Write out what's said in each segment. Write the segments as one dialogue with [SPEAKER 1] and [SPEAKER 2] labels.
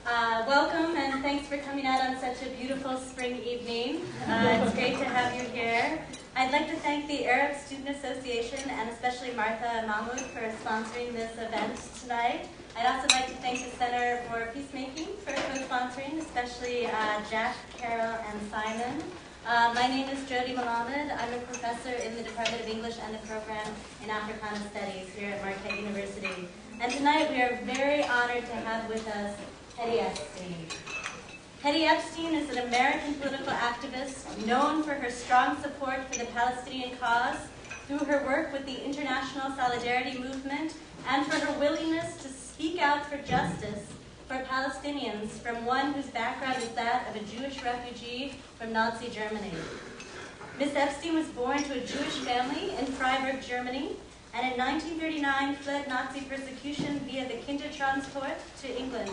[SPEAKER 1] Welcome and thanks for coming out on such a beautiful spring evening. It's great to have you here. I'd like to thank the Arab Student Association and especially Martha Mahmoud for sponsoring this event tonight. I'd also like to thank the Center for Peacemaking for co-sponsoring, especially Jack, Carol, and Simon. My name is Jody Mohammed. I'm a professor in the Department of English and the program in Africana Studies here at Marquette University. And tonight we are very honored to have with us Hedy Epstein. Hedy Epstein is an American political activist known for her strong support for the Palestinian cause through her work with the International Solidarity Movement and for her willingness to speak out for justice for Palestinians from one whose background is that of a Jewish refugee from Nazi Germany. Ms. Epstein was born to a Jewish family in Freiburg, Germany, and in 1939 fled Nazi persecution via the Kindertransport to England.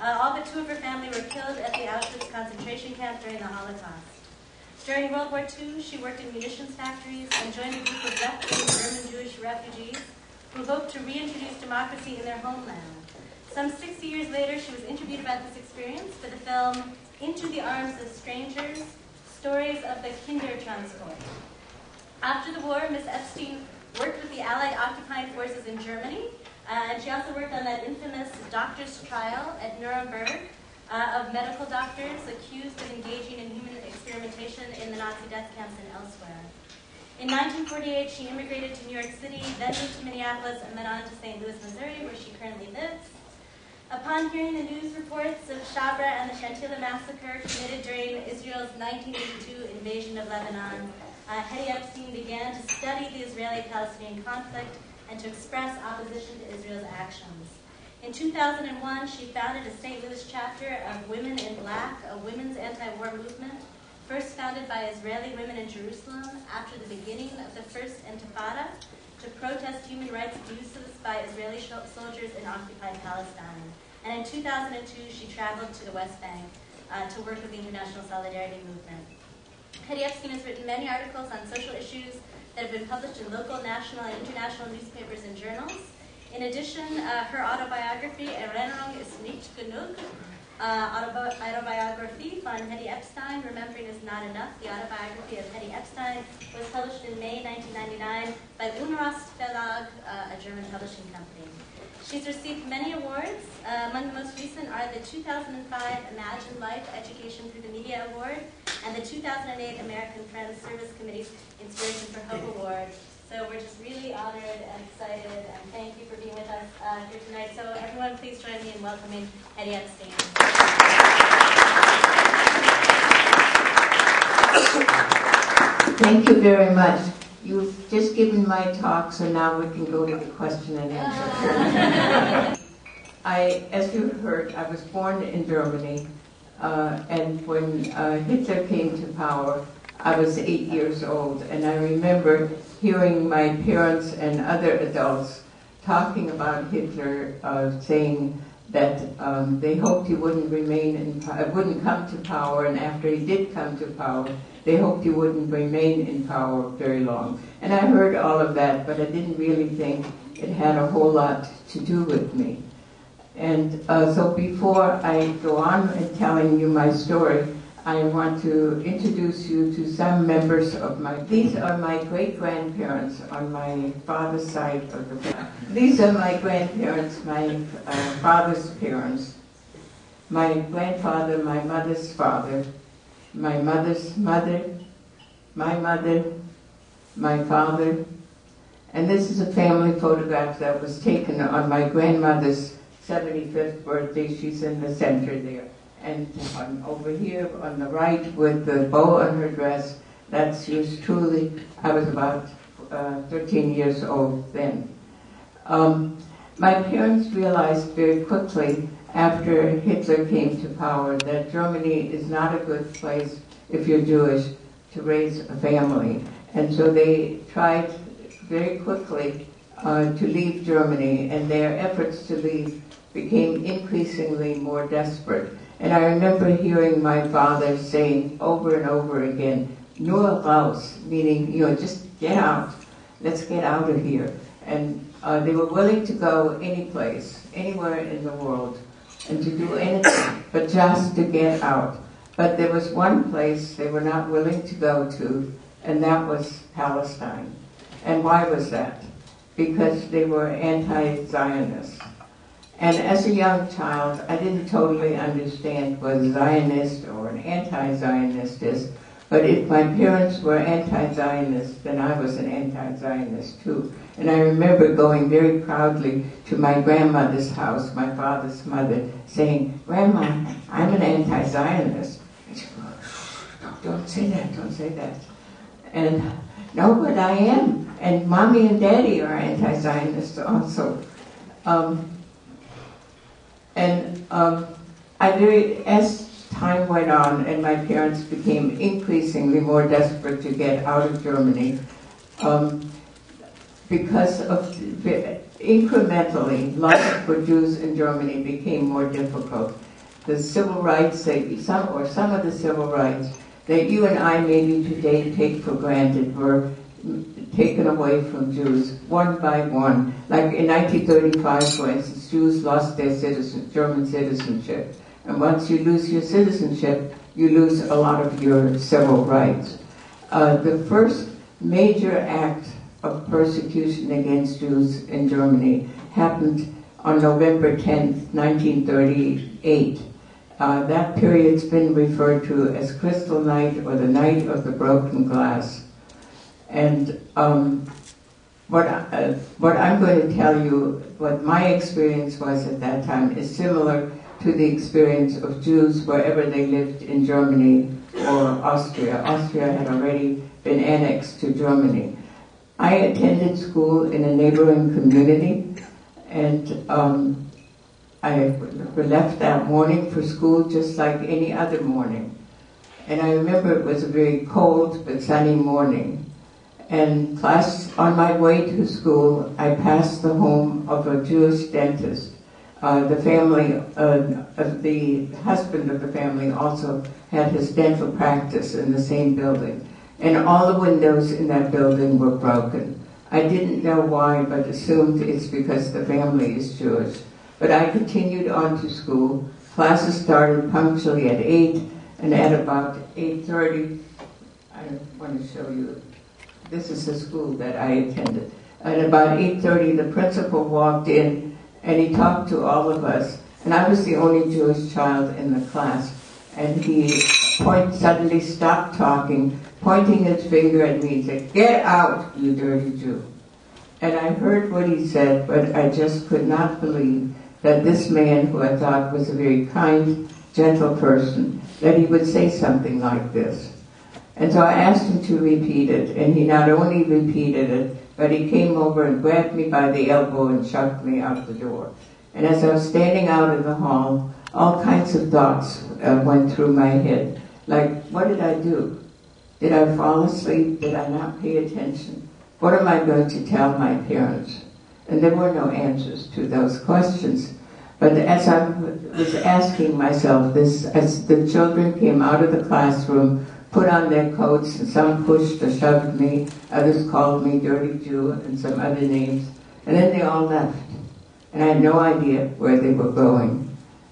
[SPEAKER 1] All but two of her family were killed at the Auschwitz concentration camp during the Holocaust. During World War II, she worked in munitions factories and joined a group of left-wing German Jewish refugees who hoped to reintroduce democracy in their homeland. Some 60 years later, she was interviewed about this experience for the film Into the Arms of Strangers, Stories of the Kindertransport. After the war, Ms. Epstein worked with the Allied occupying forces in Germany, and she also worked on that infamous doctor's trial at Nuremberg of medical doctors accused of engaging in human experimentation in the Nazi death camps and elsewhere. In 1948, she immigrated to New York City, then moved to Minneapolis, and then on to St. Louis, Missouri, where she currently lives. Upon hearing the news reports of Shabra and the Shatila massacre committed during Israel's 1982 invasion of Lebanon, Hedy Epstein began to study the Israeli-Palestinian conflict and to express opposition to Israel's actions. In 2001, she founded a St. Louis chapter of Women in Black, a women's anti-war movement, first founded by Israeli women in Jerusalem after the beginning of the First Intifada, to protest human rights abuses by Israeli soldiers in occupied Palestine. And in 2002, she traveled to the West Bank to work with the International Solidarity Movement. Hedy Epstein has written many articles on social issues that have been published in local, national, and international newspapers and journals. In addition, her autobiography, Erinnerung ist nicht genug, Autobiography von Hedy Epstein, Remembering is Not Enough, the autobiography of Hedy Epstein, was published in May 1999 by Unrast Verlag, a German publishing company. She's received many awards. Among the most recent are the 2005 Imagine Life Education Through the Media Award and the 2008 American Friends Service Committee Inspiration for Hope Award. So we're just really honored and excited, and thank you for being with us here tonight. So everyone, please join me in welcoming Hedy Epstein.
[SPEAKER 2] Thank you very much. You've just given my talk, so now we can go to the question and answer. As you heard, I was born in Germany, and when Hitler came to power, I was 8 years old, and I remember hearing my parents and other adults talking about Hitler, saying that they hoped he wouldn't wouldn't come to power, and after he did come to power, they hoped he wouldn't remain in power very long. And I heard all of that, but I didn't really think it had a whole lot to do with me. And so before I go on in telling you my story, I want to introduce you to some members of these are my great-grandparents on my father's side of the family. These are my grandparents, my father's parents, my grandfather, my mother's father, my mother's mother, my mother, my father, and this is a family photograph that was taken on my grandmother's 75th birthday. She's in the center there. And over here on the right with the bow on her dress, that's yours truly. I was about 13 years old then. My parents realized very quickly after Hitler came to power that Germany is not a good place, if you're Jewish, to raise a family. And so they tried very quickly to leave Germany, and their efforts to leave became increasingly more desperate. And I remember hearing my father saying over and over again, "Nur raus," meaning, just get out. Let's get out of here. And they were willing to go any place, anywhere in the world, and to do anything, but just to get out. But there was one place they were not willing to go to, and that was Palestine. And why was that? Because they were anti-Zionists. And as a young child, I didn't totally understand what a Zionist or an anti-Zionist is, but if my parents were anti-Zionist, then I was an anti-Zionist too. And I remember going very proudly to my grandmother's house, my father's mother, saying, "Grandma, I'm an anti-Zionist." And she goes, "Don't say that, don't say that." And no, but I am. And Mommy and Daddy are anti-Zionists also. As time went on and my parents became increasingly more desperate to get out of Germany, because of incrementally, life for Jews in Germany became more difficult. The civil rights, some of the civil rights that you and I maybe today take for granted were taken away from Jews one by one. Like in 1935, for instance, Jews lost their German citizenship. And once you lose your citizenship, you lose a lot of your civil rights. The first major act of persecution against Jews in Germany happened on November 10th, 1938. That period's been referred to as Crystal Night or the Night of the Broken Glass. And what I'm going to tell you, what my experience was at that time, is similar to the experience of Jews wherever they lived in Germany or Austria. Austria had already been annexed to Germany. I attended school in a neighboring community, and I left that morning for school just like any other morning. And I remember it was a very cold but sunny morning. And on my way to school, I passed the home of a Jewish dentist. The husband of the family also had his dental practice in the same building. And all the windows in that building were broken. I didn't know why, but assumed it's because the family is Jewish. But I continued on to school. Classes started punctually at 8, and at about 8:30, I want to show you. This is the school that I attended. At about 8:30, the principal walked in, and he talked to all of us. And I was the only Jewish child in the class. And he suddenly stopped talking, pointing his finger at me and said, "Get out, you dirty Jew." And I heard what he said, but I just could not believe that this man, who I thought was a very kind, gentle person, that he would say something like this. And so I asked him to repeat it, and he not only repeated it, but he came over and grabbed me by the elbow and shoved me out the door. And as I was standing out in the hall, all kinds of thoughts went through my head. Like, what did I do? Did I fall asleep? Did I not pay attention? What am I going to tell my parents? And there were no answers to those questions. But as I was asking myself this, as the children came out of the classroom, put on their coats, and some pushed or shoved me, others called me dirty Jew and some other names, and then they all left. And I had no idea where they were going.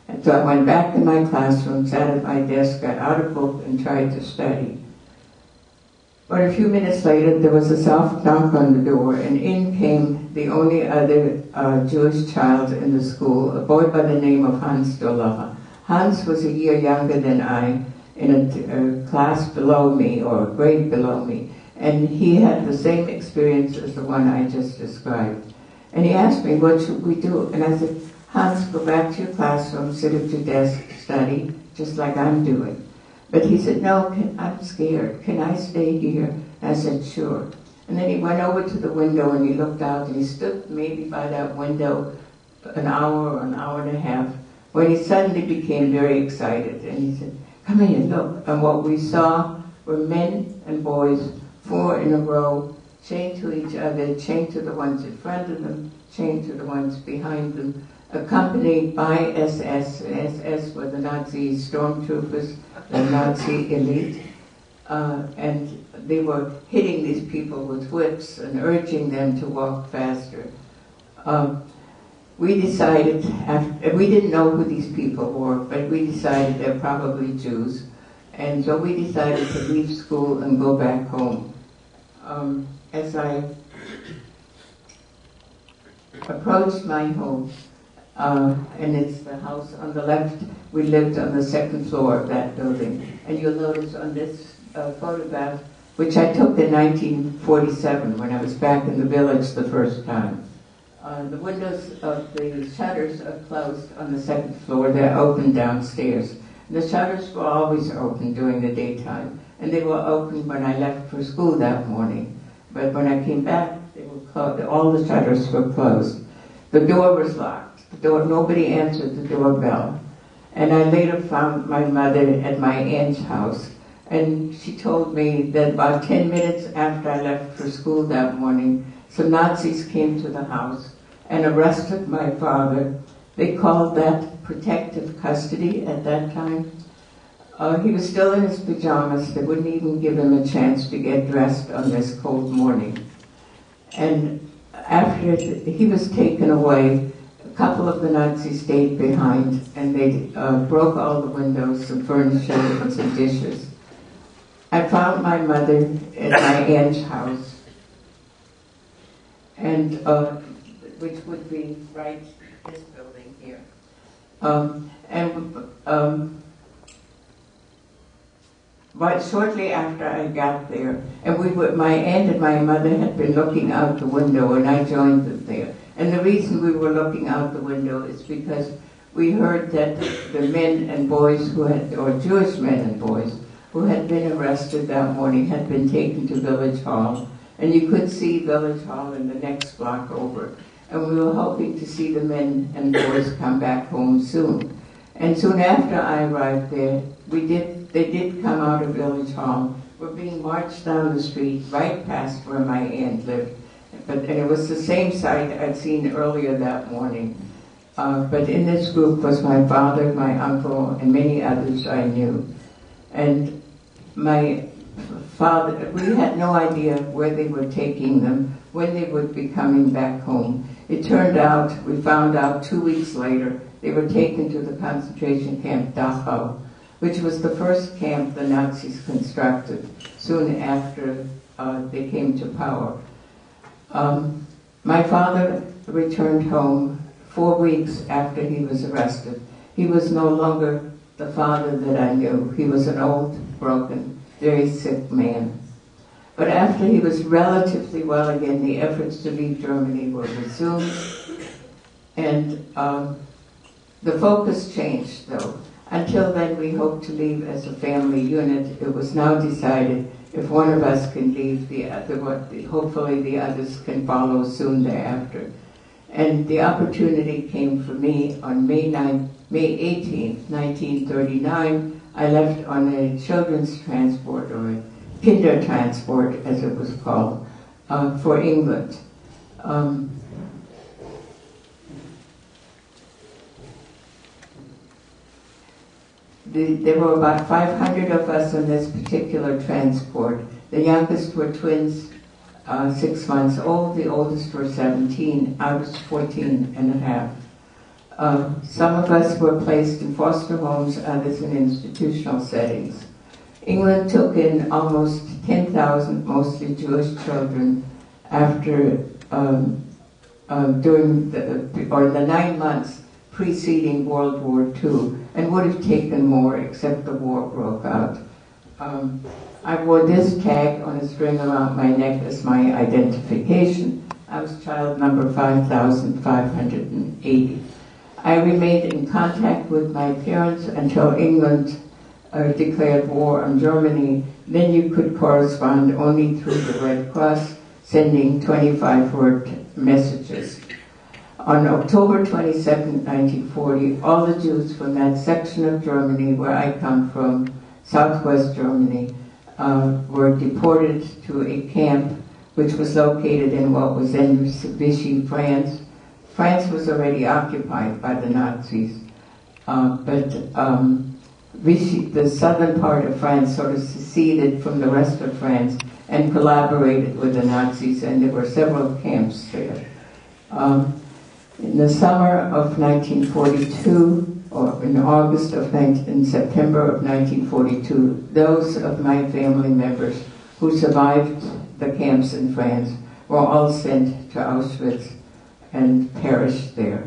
[SPEAKER 2] And so I went back to my classroom, sat at my desk, got out a book, and tried to study. But a few minutes later, there was a soft knock on the door, and in came the only other Jewish child in the school, a boy by the name of Hans Dolacher. Hans was a year younger than I, in a class below me, or a grade below me, and he had the same experience as the one I just described. And he asked me, "What should we do?" And I said, "Hans, go back to your classroom, sit at your desk, study, just like I'm doing." But he said, "No, I'm scared. Can I stay here?" And I said, "Sure." And then he went over to the window and he looked out, and he stood maybe by that window an hour or an hour and a half, when he suddenly became very excited. And he said, "Come here, look." And what we saw were men and boys, 4 in a row, chained to each other, chained to the ones in front of them, chained to the ones behind them, accompanied by SS. SS were the Nazi stormtroopers, the Nazi elite. And they were hitting these people with whips and urging them to walk faster. we decided, we didn't know who these people were, but we decided they're probably Jews. And so we decided to leave school and go back home. As I approached my home, and it's the house on the left, we lived on the second floor of that building. And you'll notice on this photograph, which I took in 1947 when I was back in the village the first time. The windows of the shutters are closed on the second floor. They're open downstairs. The shutters were always open during the daytime, and they were open when I left for school that morning. But when I came back, they were closed. All the shutters were closed. The door was locked. Nobody answered the doorbell. And I later found my mother at my aunt's house, and she told me that about 10 minutes after I left for school that morning, some Nazis came to the house and arrested my father. They called that protective custody at that time. He was still in his pajamas. They wouldn't even give him a chance to get dressed on this cold morning. And after he was taken away, a couple of the Nazis stayed behind, and they broke all the windows, some furniture, and some dishes. I found my mother at my aunt's house, and which would be right this building here. But shortly after I got there, and my aunt and my mother had been looking out the window, and I joined them there. And the reason we were looking out the window is because we heard that the men and boys or Jewish men and boys, who had been arrested that morning had been taken to Village Hall, and you could see Village Hall in the next block over. And we were hoping to see the men and boys come back home soon. And soon after I arrived there, they did come out of Village Hall. We're being marched down the street right past where my aunt lived. And it was the same sight I'd seen earlier that morning. But in this group was my father, my uncle, and many others I knew. And my father, we had no idea where they were taking them, when they would be coming back home. It turned out, we found out 2 weeks later, they were taken to the concentration camp Dachau, which was the first camp the Nazis constructed soon after they came to power. My father returned home 4 weeks after he was arrested. He was no longer the father that I knew. He was an old, broken, very sick man. But after he was relatively well again, the efforts to leave Germany were resumed, and the focus changed, though. Until then, we hoped to leave as a family unit. It was now decided if one of us can leave, hopefully the others can follow soon thereafter. And the opportunity came for me on May 18, 1939. I left on a children's transport, or a kinder transport, as it was called, for England. There were about 500 of us on this particular transport. The youngest were twins, 6 months old. The oldest were 17. I was 14 and a half. Some of us were placed in foster homes, others in institutional settings. England took in almost 10,000, mostly Jewish children, after during the 9 months preceding World War II, and would have taken more except the war broke out. I wore this tag on a string around my neck as my identification. I was child number 5,580. I remained in contact with my parents until England declared war on Germany. Then you could correspond only through the Red Cross, sending 25-word messages. On October 22, 1940, all the Jews from that section of Germany where I come from, southwest Germany, were deported to a camp which was located in what was then Vichy, France. France was already occupied by the Nazis, but Vichy, the southern part of France, sort of seceded from the rest of France and collaborated with the Nazis, and there were several camps there. In the summer of 1942, or in September of 1942, those of my family members who survived the camps in France were all sent to Auschwitz and perished there.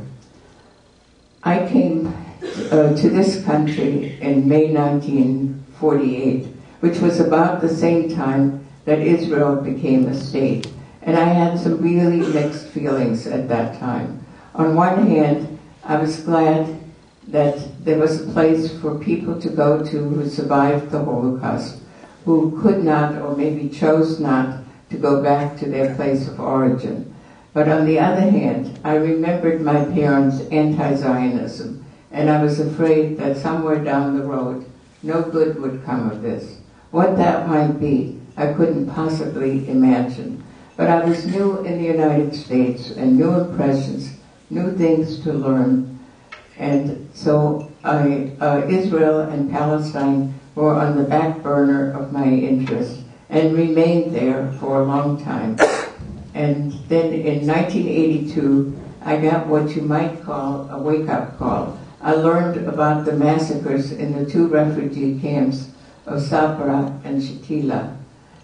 [SPEAKER 2] I came to this country in May 1948, which was about the same time that Israel became a state. And I had some really mixed feelings at that time. On one hand, I was glad that there was a place for people to go to who survived the Holocaust, who could not or maybe chose not to go back to their place of origin. But on the other hand, I remembered my parents' anti-Zionism, and I was afraid that somewhere down the road, no good would come of this. What that might be, I couldn't possibly imagine. But I was new in the United States, and new impressions, new things to learn. And so Israel and Palestine were on the back burner of my interest and remained there for a long time. And then in 1982, I got what you might call a wake-up call. I learned about the massacres in the two refugee camps of Sabra and Shatila.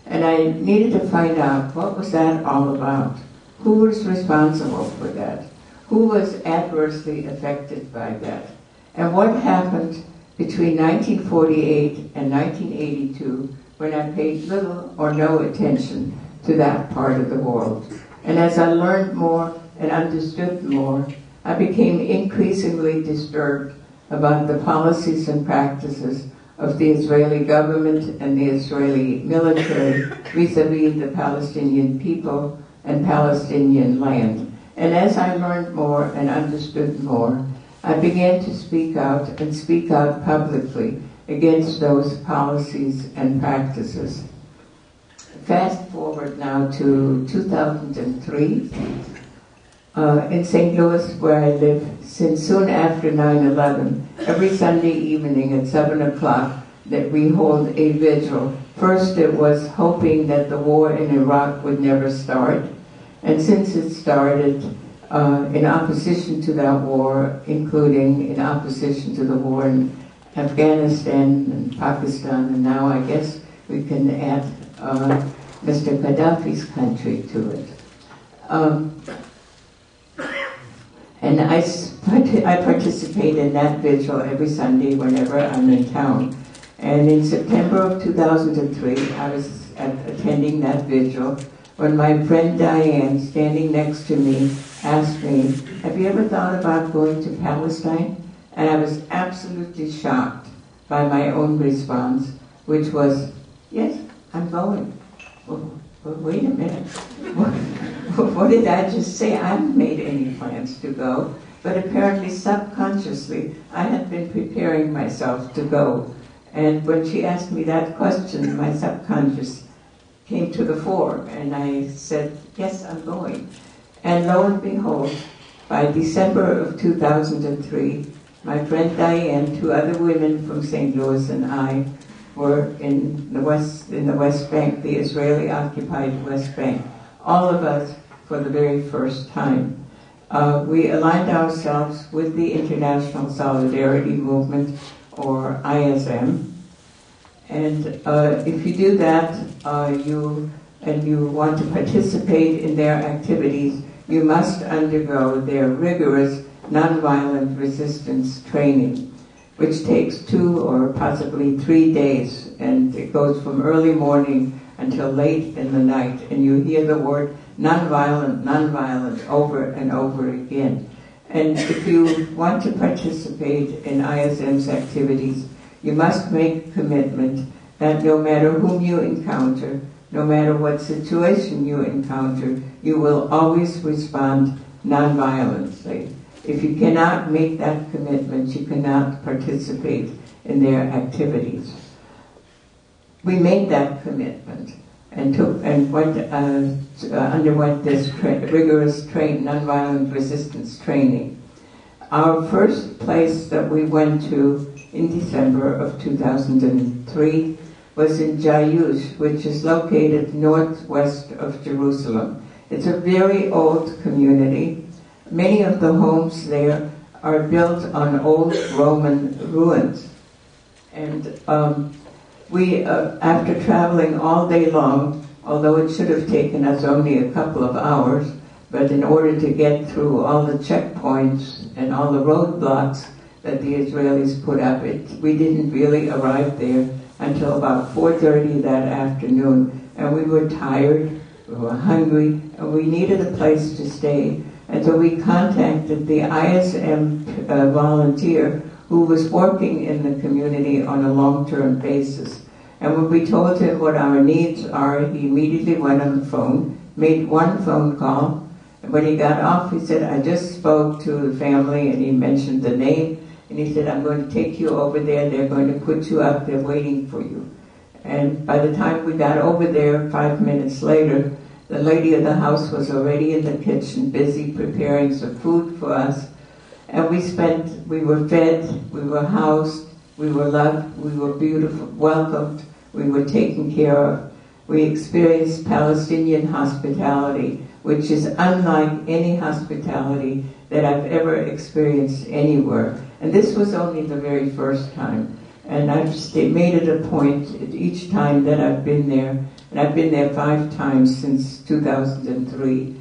[SPEAKER 2] And I needed to find out what was that all about. Who was responsible for that? Who was adversely affected by that? And what happened between 1948 and 1982 when I paid little or no attention to that part of the world. And as I learned more and understood more, I became increasingly disturbed about the policies and practices of the Israeli government and the Israeli military vis-a-vis the Palestinian people and Palestinian land. And as I learned more and understood more, I began to speak out and speak out publicly against those policies and practices. Fast forward now to 2003. In St. Louis, where I live, since soon after 9/11, every Sunday evening at 7 o'clock that we hold a vigil. First it was hoping that the war in Iraq would never start, and since it started, in opposition to that war, including in opposition to the war in Afghanistan and Pakistan, and now I guess we can add Mr. Gaddafi's country to it. And I participate in that vigil every Sunday whenever I'm in town. And in September of 2003, I was attending that vigil when my friend Diane, standing next to me, asked me, "Have you ever thought about going to Palestine?" And I was absolutely shocked by my own response, which was, "Yes, I'm going." Well, wait a minute. What did I just say? I hadn't made any plans to go, but apparently subconsciously I had been preparing myself to go. And when she asked me that question, my subconscious came to the fore, and I said, "Yes, I'm going." And lo and behold, by December of 2003, my friend Diane, two other women from St. Louis, and I were in the West Bank, the Israeli-occupied West Bank. All of us for the very first time. We aligned ourselves with the International Solidarity Movement, or ISM. And if you do that, you want to participate in their activities, you must undergo their rigorous nonviolent resistance training, which takes 2 or possibly 3 days, and it goes from early morning until late in the night, and you hear the word nonviolent, nonviolent over and over again. And if you want to participate in ISM's activities, you must make a commitment that no matter whom you encounter, no matter what situation you encounter, you will always respond nonviolently. If you cannot make that commitment, you cannot participate in their activities. We made that commitment and underwent this rigorous nonviolent resistance training. Our first place that we went to in December of 2003 was in Jayush, which is located northwest of Jerusalem. It's a very old community. Many of the homes there are built on old Roman ruins. And we, after traveling all day long, although it should have taken us only a couple of hours, but in order to get through all the checkpoints and all the roadblocks that the Israelis put up, we didn't really arrive there until about 4:30 that afternoon. And we were tired, we were hungry, and we needed a place to stay. And so we contacted the ISM volunteer who was working in the community on a long-term basis. And when we told him what our needs are, he immediately went on the phone, made one phone call, and when he got off, he said, I just spoke to the family, and he mentioned the name, and he said, I'm going to take you over there, they're going to put you up, they're waiting for you. And by the time we got over there, 5 minutes later, the lady of the house was already in the kitchen, busy preparing some food for us. And we were fed, we were housed, we were loved, we were beautiful, welcomed, we were taken care of. We experienced Palestinian hospitality, which is unlike any hospitality that I've ever experienced anywhere. And this was only the very first time. And I've made it a point each time that I've been there, and I've been there 5 times since 2003,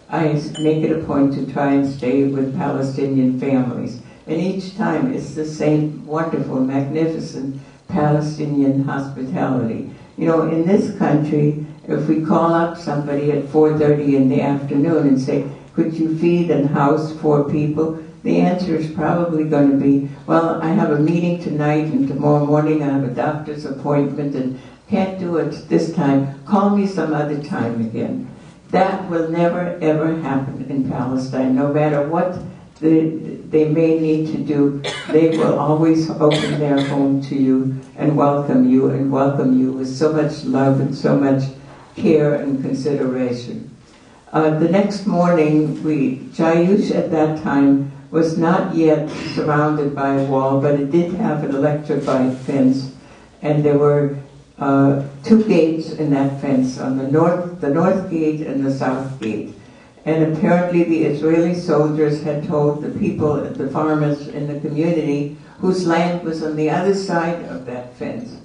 [SPEAKER 2] I make it a point to try and stay with Palestinian families. And each time it's the same wonderful, magnificent Palestinian hospitality. You know, in this country, if we call up somebody at 4:30 in the afternoon and say, could you feed and house 4 people? The answer is probably going to be, well, I have a meeting tonight and tomorrow morning I have a doctor's appointment and can't do it this time. Call me some other time again. That will never, ever happen in Palestine. No matter what they may need to do, they will always open their home to you and welcome you with so much love and so much care and consideration. The next morning, Jayush at that time was not yet surrounded by a wall, but it did have an electrified fence, and there were 2 gates in that fence, on the north gate and the south gate. And apparently the Israeli soldiers had told the people, the farmers in the community, whose land was on the other side of that fence,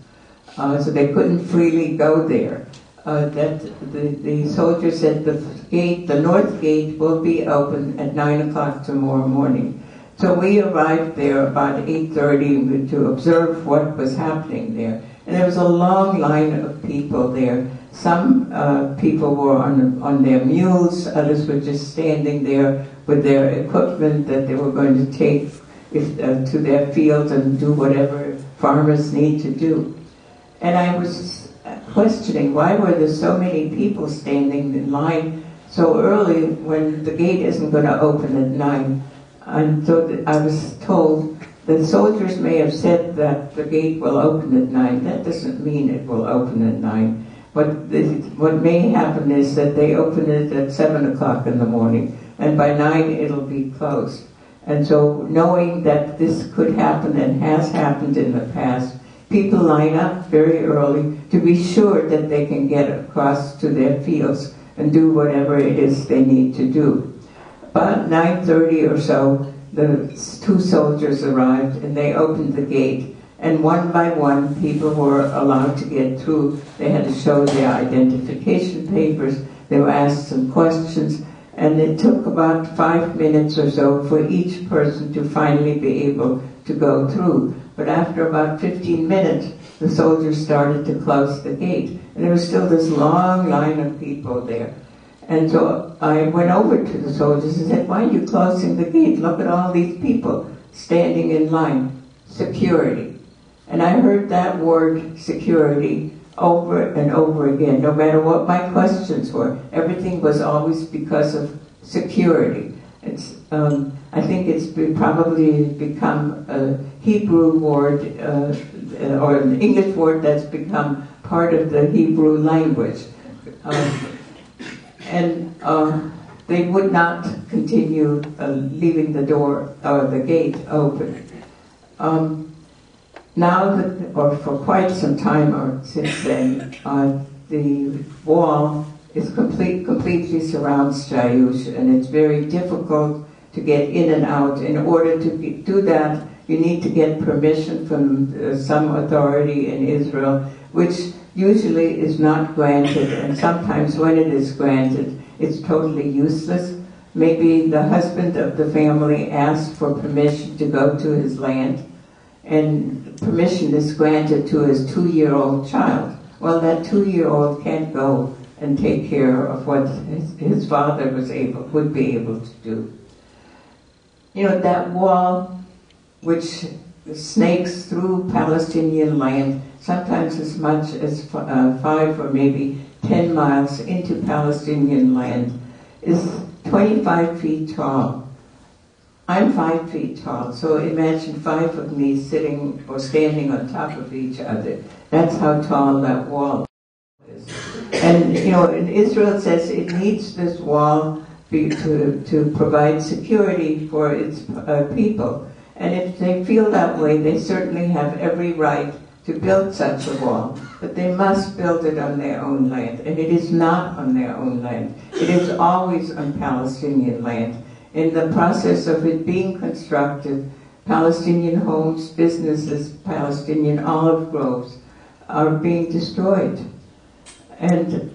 [SPEAKER 2] so they couldn't freely go there. That the soldiers said the north gate will be open at 9 o'clock tomorrow morning. So we arrived there about 8:30 to observe what was happening there. And there was a long line of people there. Some people were on their mules, others were just standing there with their equipment that they were going to take to their fields and do whatever farmers need to do. And I was questioning, why were there so many people standing in line so early when the gate isn't going to open at 9? And so I was told the soldiers may have said that the gate will open at 9. That doesn't mean it will open at 9. What may happen is that they open it at 7 o'clock in the morning, and by 9 it'll be closed. And so knowing that this could happen and has happened in the past, people line up very early to be sure that they can get across to their fields and do whatever it is they need to do. About 9:30 or so, the 2 soldiers arrived and they opened the gate. And one by one, people were allowed to get through. They had to show their identification papers. They were asked some questions. And it took about 5 minutes or so for each person to finally be able to go through. But after about 15 minutes, the soldiers started to close the gate. And there was still this long line of people there. And so I went over to the soldiers and said, why are you closing the gate? Look at all these people standing in line. Security. And I heard that word, security, over and over again, no matter what my questions were. Everything was always because of security. I think it's probably become a Hebrew word, or an English word that's become part of the Hebrew language. They would not continue leaving the door or the gate open. Now, or for quite some time or since then, the wall is completely surrounds Jayush, and it's very difficult to get in and out. In order to do that, you need to get permission from some authority in Israel, which usually is not granted, and sometimes when it is granted, it's totally useless. Maybe the husband of the family asked for permission to go to his land, and permission is granted to his 2-year-old child. Well, that 2-year-old can't go and take care of what his father would be able to do. You know, that wall which snakes through Palestinian land, sometimes as much as 5 or maybe 10 miles into Palestinian land, is 25 feet tall. I'm 5 feet tall, so imagine 5 of me sitting or standing on top of each other. That's how tall that wall is. And, you know, in Israel it says it needs this wall to provide security for its people. And if they feel that way, they certainly have every right to build such a wall. But they must build it on their own land. And it is not on their own land. It is always on Palestinian land. In the process of it being constructed, Palestinian homes, businesses, Palestinian olive groves are being destroyed. And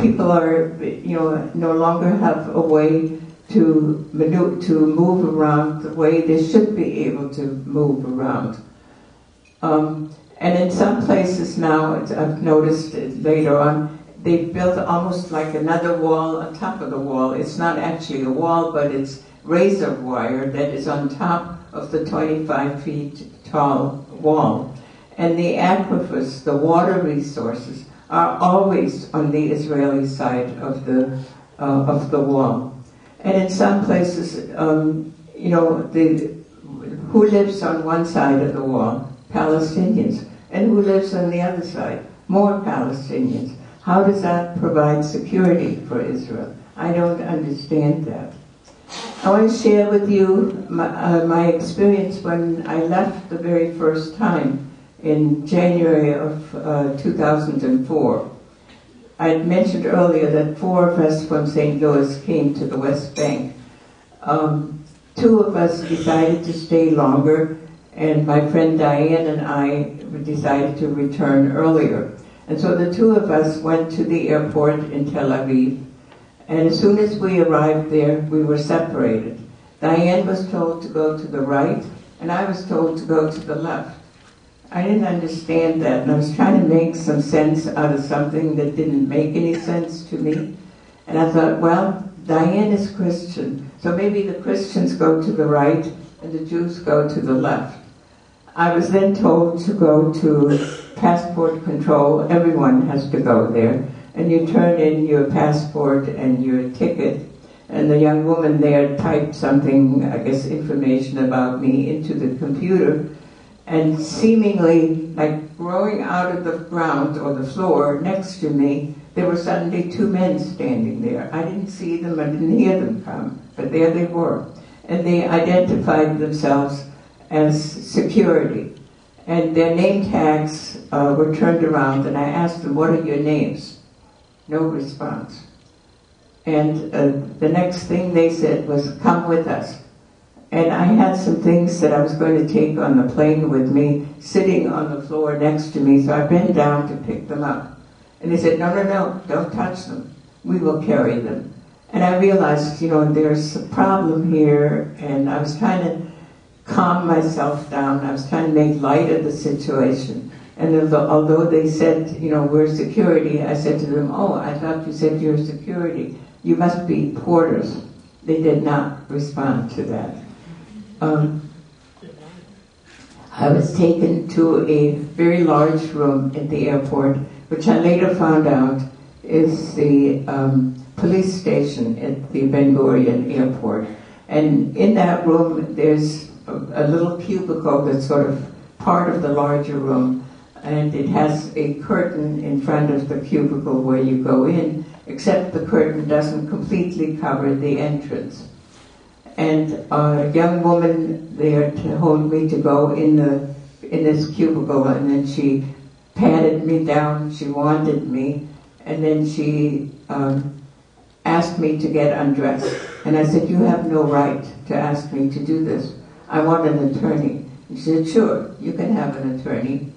[SPEAKER 2] people are, you know, no longer have a way to move around the way they should be able to move around. And in some places now, I've noticed later on, they've built almost like another wall on top of the wall. It's not actually a wall, but it's razor wire that is on top of the 25 feet tall wall. And the aquifers, the water resources, are always on the Israeli side of the wall. And in some places, you know, who lives on one side of the wall? Palestinians. And who lives on the other side? More Palestinians. How does that provide security for Israel? I don't understand that. I want to share with you my experience when I left the very first time in January of 2004. I had mentioned earlier that 4 of us from St. Louis came to the West Bank. 2 of us decided to stay longer, and my friend Diane and I decided to return earlier. And so the 2 of us went to the airport in Tel Aviv, and as soon as we arrived there, we were separated. Diane was told to go to the right, and I was told to go to the left. I didn't understand that, and I was trying to make some sense out of something that didn't make any sense to me. And I thought, well, Diane is Christian, so maybe the Christians go to the right and the Jews go to the left. I was then told to go to passport control. Everyone has to go there. And you turn in your passport and your ticket. And the young woman there typed something, I guess information about me, into the computer. And seemingly, like growing out of the ground or the floor next to me, there were suddenly 2 men standing there. I didn't see them, I didn't hear them come, but there they were. And they identified themselves as security. And their name tags were turned around, and I asked them, what are your names? No response. And the next thing they said was, come with us. And I had some things that I was going to take on the plane with me, sitting on the floor next to me, so I bent down to pick them up. And they said, no, no, no, don't touch them. We will carry them. And I realized, you know, there's a problem here, and I was trying to calm myself down. I was trying to make light of the situation. And although they said, you know, we're security, I said to them, oh, I thought you said you're security. You must be porters. They did not respond to that. I was taken to a very large room at the airport, which I later found out is the police station at the Ben Gurion airport. And in that room, there's a little cubicle that's sort of part of the larger room, and it has a curtain in front of the cubicle where you go in, except the curtain doesn't completely cover the entrance. And a young woman there told me to go in this cubicle, and then she patted me down, she wanted me, and then she asked me to get undressed. And I said, you have no right to ask me to do this. I want an attorney. She said, sure, you can have an attorney.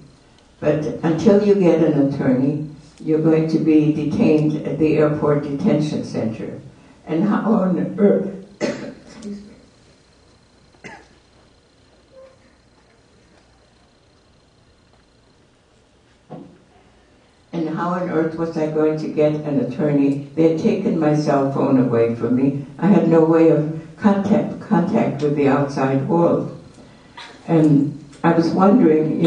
[SPEAKER 2] But until you get an attorney, you're going to be detained at the airport detention center. And how on earth, excuse me. And how on earth was I going to get an attorney? They had taken my cell phone away from me. I had no way of contact with the outside world. And I was wondering,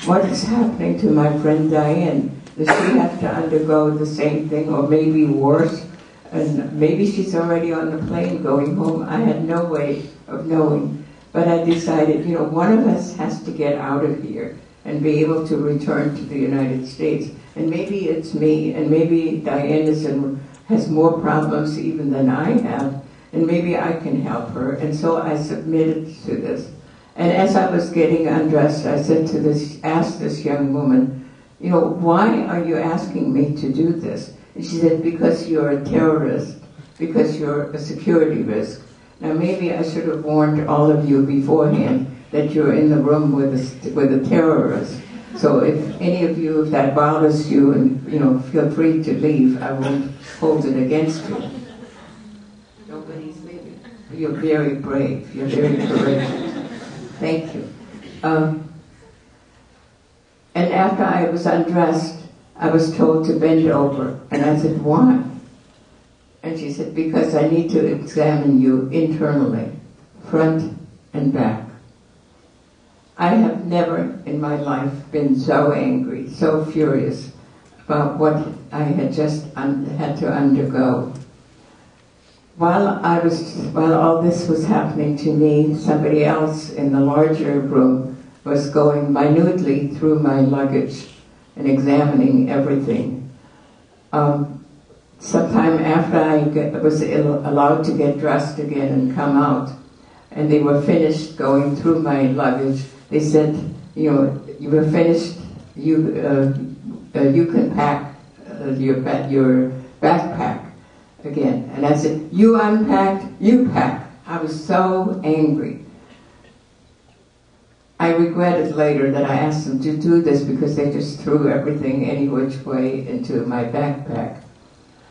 [SPEAKER 2] what is happening to my friend Diane? Does she have to undergo the same thing, or maybe worse? And maybe she's already on the plane going home. I had no way of knowing. But I decided, one of us has to get out of here and be able to return to the United States. And maybe it's me, and maybe Diane has more problems even than I have, and maybe I can help her. And so I submitted to this. And as I was getting undressed, I asked this young woman, why are you asking me to do this? And she said, because you're a terrorist, because you're a security risk. Now maybe I should have warned all of you beforehand that you're in the room with a terrorist. So if any of you, if that bothers you, and feel free to leave, I won't hold it against you. Nobody's leaving. You're very brave. You're very courageous. Thank you. And after I was undressed, I was told to bend over. And I said, why? And she said, because I need to examine you internally, front and back. I have never in my life been so angry, so furious about what I had just had to undergo. While all this was happening to me, somebody else in the larger room was going minutely through my luggage and examining everything. Sometime after I was allowed to get dressed again and come out, and they were finished going through my luggage, they said, you were finished, you can pack your backpack again. And I said, you unpacked, you pack. I was so angry. I regretted later that I asked them to do this because they just threw everything any which way into my backpack.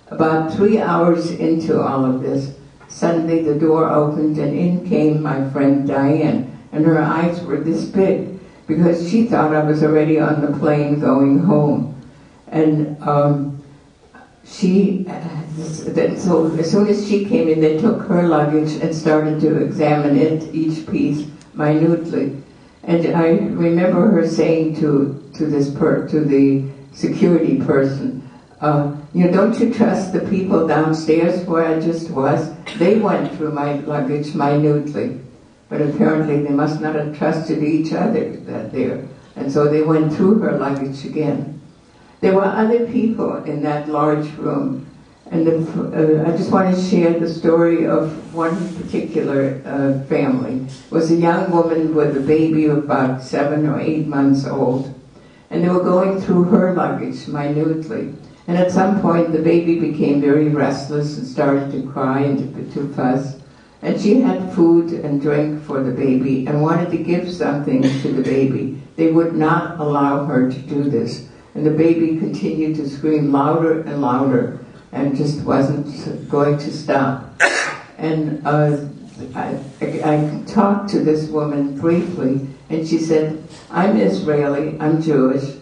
[SPEAKER 2] About 3 hours into all of this, suddenly the door opened and in came my friend Diane. And her eyes were this big because she thought I was already on the plane going home. And so as soon as she came in, they took her luggage and started to examine it, each piece, minutely. And I remember her saying to the security person, don't you trust the people downstairs where I just was? They went through my luggage minutely. But apparently they must not have trusted each other there. And so they went through her luggage again. There were other people in that large room. And I just want to share the story of one particular family. It was a young woman with a baby of about 7 or 8 months old. And they were going through her luggage minutely. And at some point the baby became very restless and started to cry and to fuss. And she had food and drink for the baby and wanted to give something to the baby. They would not allow her to do this. And the baby continued to scream louder and louder and just wasn't going to stop. And I talked to this woman briefly, and she said, I'm Israeli, I'm Jewish,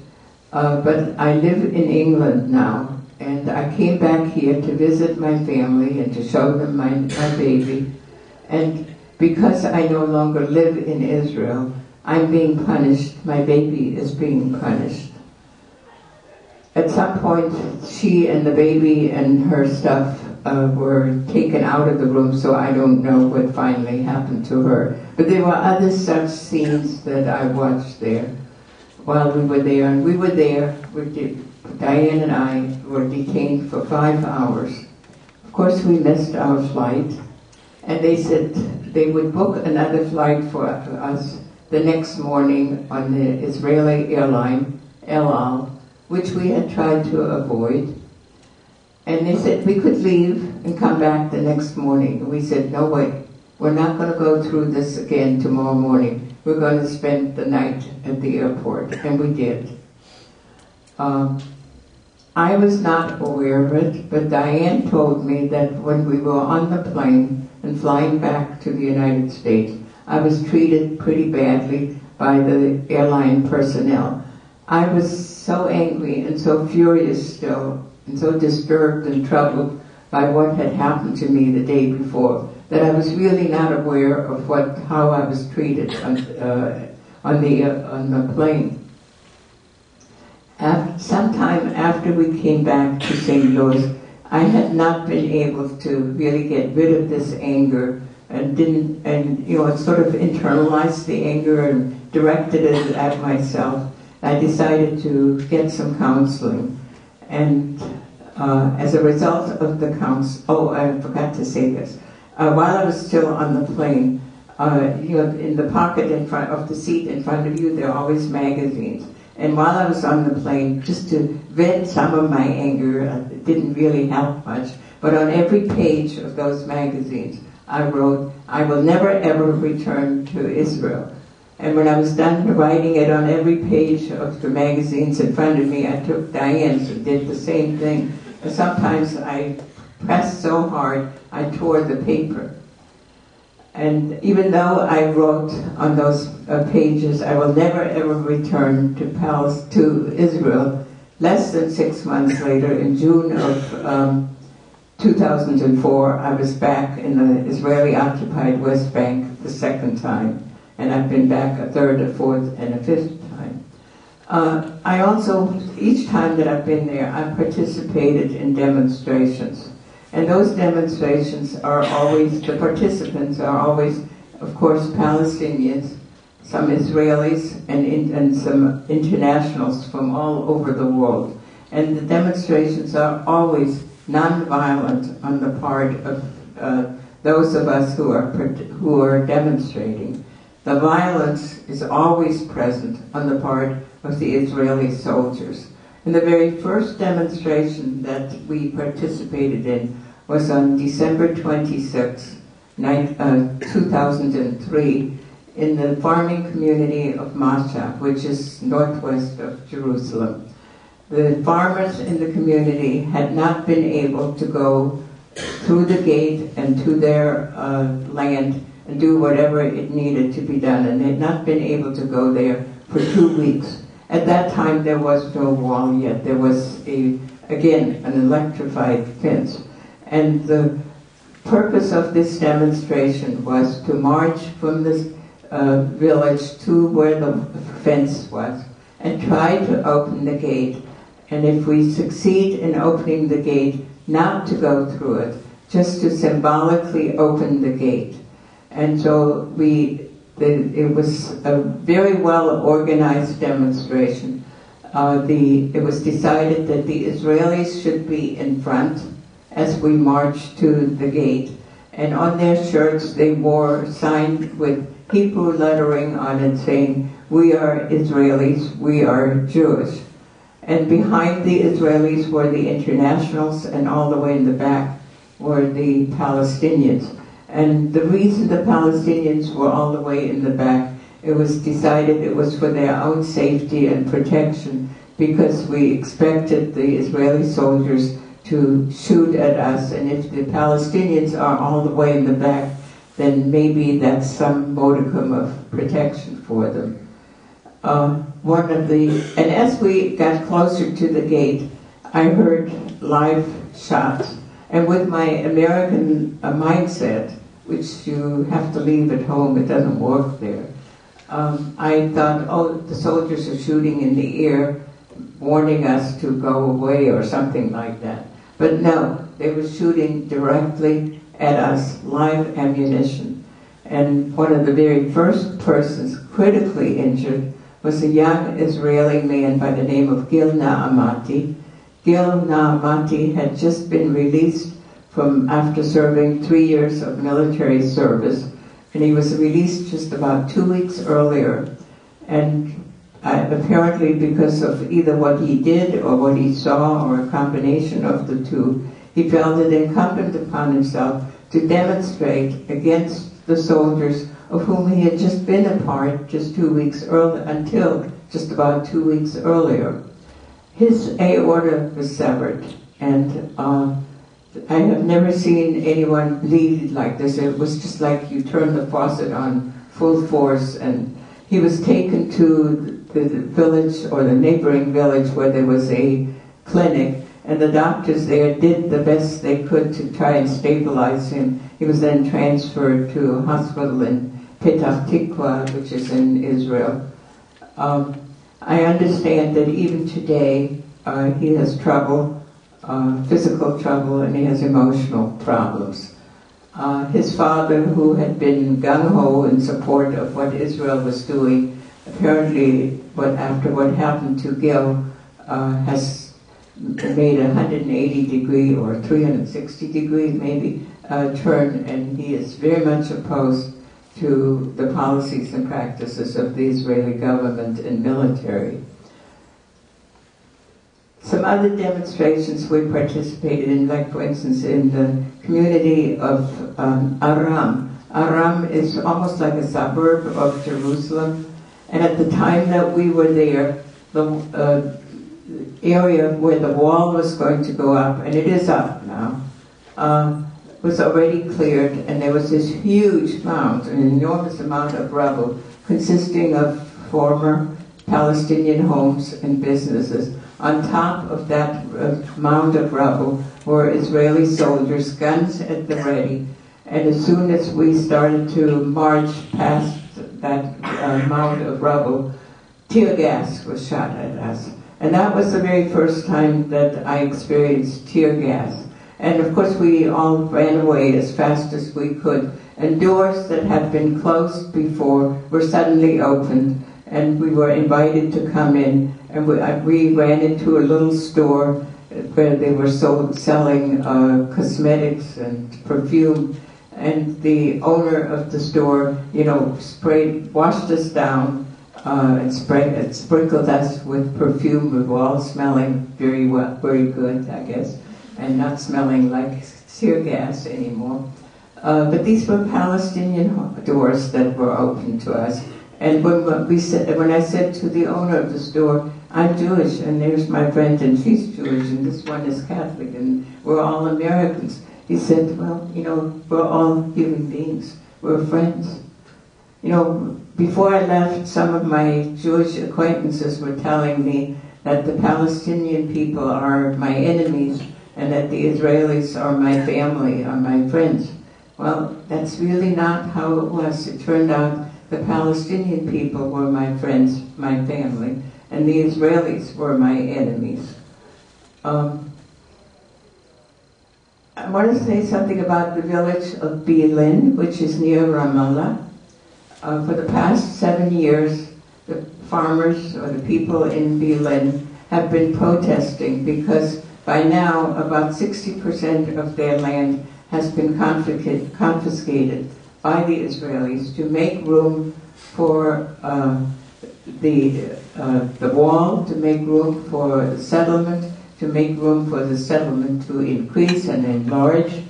[SPEAKER 2] but I live in England now. And I came back here to visit my family and to show them my baby. And because I no longer live in Israel, I'm being punished. My baby is being punished. At some point, she and the baby and her stuff were taken out of the room, so I don't know what finally happened to her. But there were other such scenes that I watched there while we were there. And we were there, Diane and I were detained for 5 hours. Of course, we missed our flight. And they said they would book another flight for us the next morning on the Israeli airline, El Al, which we had tried to avoid. And they said we could leave and come back the next morning. And we said, no, wait, we're not going to go through this again tomorrow morning. We're going to spend the night at the airport. And we did. I was not aware of it, but Diane told me that when we were on the plane and flying back to the United States, I was treated pretty badly by the airline personnel. I was so angry and so furious still, and so disturbed and troubled by what had happened to me the day before, that I was really not aware of how I was treated on the plane. Sometime after we came back to St. Louis, I had not been able to really get rid of this anger and sort of internalized the anger and directed it at myself. I decided to get some counseling. And as a result of the I forgot to say this. While I was still on the plane, in the pocket in front of the seat in front of you, there are always magazines. And while I was on the plane, just to vent some of my anger, it didn't really help much, but on every page of those magazines, I wrote, I will never ever return to Israel. And when I was done writing it on every page of the magazines in front of me, I took Diane's and did the same thing. And sometimes I pressed so hard, I tore the paper. And even though I wrote on those pages, I will never ever return to Israel, less than 6 months later, in June of 2004, I was back in the Israeli-occupied West Bank the second time. And I've been back a third, a fourth, and a fifth time. I also, each time that I've been there, I've participated in demonstrations. And those demonstrations are always, the participants are always, of course, Palestinians, some Israelis, and some internationals from all over the world. And the demonstrations are always non-violent on the part of those of us who are demonstrating. The violence is always present on the part of the Israeli soldiers. And the very first demonstration that we participated in was on December 26, 2003, in the farming community of Masha, which is northwest of Jerusalem. The farmers in the community had not been able to go through the gate and to their land and do whatever it needed to be done, and they had not been able to go there for 2 weeks. At that time, there was no wall yet. There was, again, an electrified fence. And the purpose of this demonstration was to march from this village to where the fence was and try to open the gate. And if we succeed in opening the gate, not to go through it, just to symbolically open the gate. And so it was a very well-organized demonstration. It was decided that the Israelis should be in front as we marched to the gate. And on their shirts they wore signs with Hebrew lettering on it saying, "We are Israelis, we are Jewish." And behind the Israelis were the internationals, and all the way in the back were the Palestinians. And the reason the Palestinians were all the way in the back, it was decided it was for their own safety and protection, because we expected the Israeli soldiers to shoot at us, and if the Palestinians are all the way in the back, then maybe that's some modicum of protection for them. And as we got closer to the gate, I heard live shots, and with my American mindset, which you have to leave at home, it doesn't work there, I thought, oh, the soldiers are shooting in the air, warning us to go away or something like that. But no, they were shooting directly at us, live ammunition. And one of the very first persons critically injured was a young Israeli man by the name of Gil Naamati. Gil Naamati had just been released after serving 3 years of military service, and he was released just about 2 weeks earlier. And apparently because of either what he did or what he saw or a combination of the two, he felt it incumbent upon himself to demonstrate against the soldiers of whom he had just been a part just 2 weeks earlier, until just about 2 weeks earlier. His aorta was severed, and I have never seen anyone bleed like this. It was just like you turn the faucet on full force, and he was taken to the village or the neighboring village where there was a clinic, and the doctors there did the best they could to try and stabilize him. He was then transferred to a hospital in Petah Tikva, which is in Israel. I understand that even today he has trouble, physical trouble, and he has emotional problems. His father, who had been gung-ho in support of what Israel was doing, apparently after what happened to Gil, has made a 180-degree or 360-degree maybe turn, and he is very much opposed to the policies and practices of the Israeli government and military. Some other demonstrations we participated in, like for instance in the community of Aram. Aram is almost like a suburb of Jerusalem, and at the time that we were there, the area where the wall was going to go up, and it is up now, was already cleared, and there was this huge mound, an enormous amount of rubble, consisting of former Palestinian homes and businesses. On top of that mound of rubble were Israeli soldiers, guns at the ready, and as soon as we started to march past that mound of rubble, tear gas was shot at us. And that was the very first time that I experienced tear gas. And of course we all ran away as fast as we could. And doors that had been closed before were suddenly opened, and we were invited to come in. And we ran into a little store where they were selling cosmetics and perfume. And the owner of the store, washed us down and sprinkled us with perfume. We were all smelling very good, I guess, and not smelling like tear gas anymore. But these were Palestinian doors that were open to us. And when I said to the owner of the store, I'm Jewish, and there's my friend, and she's Jewish, and this one is Catholic, and we're all Americans, he said, well, we're all human beings. We're friends. Before I left, some of my Jewish acquaintances were telling me that the Palestinian people are my enemies and that the Israelis are my family, are my friends. Well, that's really not how it was. It turned out the Palestinian people were my friends, my family, and the Israelis were my enemies. I want to say something about the village of Bilin, which is near Ramallah. For the past 7 years, the farmers or the people in Bilin have been protesting because by now about 60% of their land has been confiscated by the Israelis to make room for the wall, to make room for settlement, to make room for the settlement to increase and enlarge.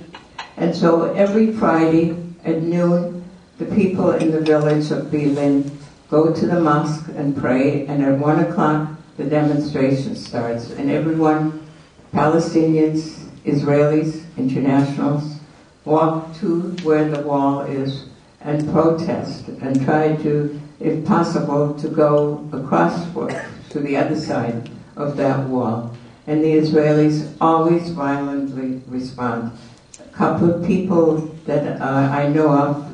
[SPEAKER 2] And so every Friday at noon, the people in the village of Bilin go to the mosque and pray, and at 1 o'clock the demonstration starts. And everyone, Palestinians, Israelis, internationals, walk to where the wall is and protest and try to, if possible, to go across to the other side of that wall. And the Israelis always violently respond. A couple of people that I know of,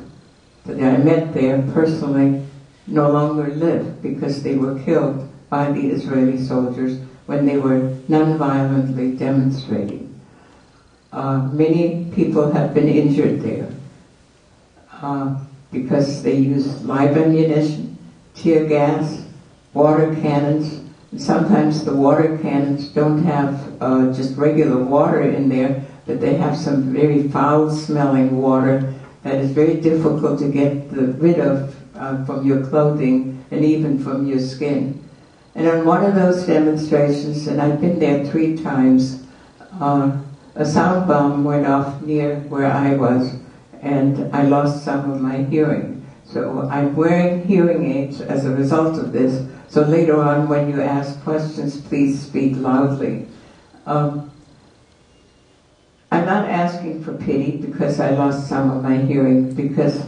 [SPEAKER 2] that I met there personally, no longer live because they were killed by the Israeli soldiers when they were non-violently demonstrating. Many people have been injured there because they use live ammunition, tear gas, water cannons. And sometimes the water cannons don't have just regular water in there, but they have some very foul-smelling water that is very difficult to get rid of from your clothing and even from your skin. And on one of those demonstrations, and I've been there 3 times, a sound bomb went off near where I was, and I lost some of my hearing. So I'm wearing hearing aids as a result of this. So later on, when you ask questions, please speak loudly. I'm not asking for pity because I lost some of my hearing, because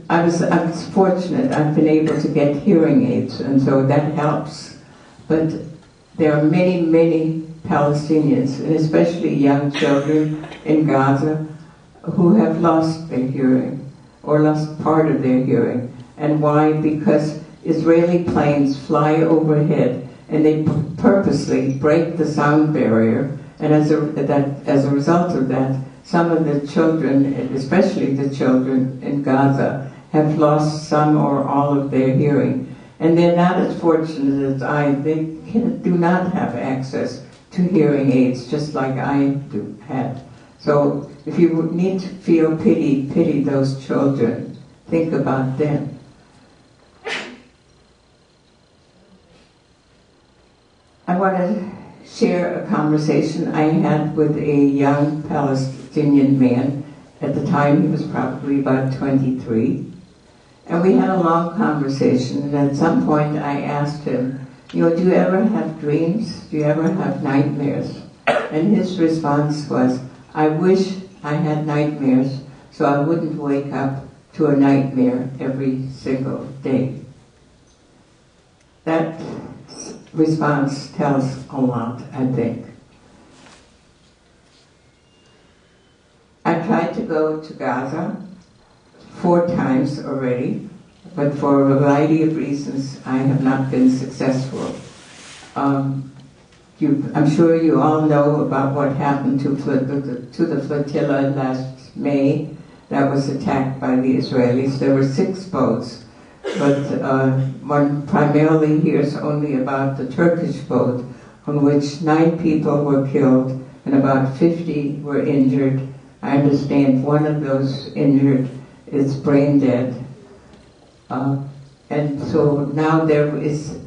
[SPEAKER 2] I was fortunate. I've been able to get hearing aids, and so that helps. But there are many, many Palestinians, and especially young children in Gaza, who have lost their hearing, or lost part of their hearing. And why? Because Israeli planes fly overhead, and they purposely break the sound barrier, and as a result of that, some of the children, especially the children in Gaza, have lost some or all of their hearing. And they're not as fortunate as I. They do not have access to hearing aids, just like I had. So if you need to feel pity those children. Think about them. I want to share a conversation I had with a young Palestinian man. At the time, he was probably about 23. And we had a long conversation, and at some point I asked him, do you ever have dreams? Do you ever have nightmares? And his response was, I wish I had nightmares so I wouldn't wake up to a nightmare every single day. That response tells a lot, I think. I tried to go to Gaza 4 times already, but for a variety of reasons I have not been successful. I'm sure you all know about what happened to the flotilla last May that was attacked by the Israelis. There were 6 boats, but one primarily hears only about the Turkish boat, on which 9 people were killed and about 50 were injured. I understand one of those injured is brain dead. And so now there is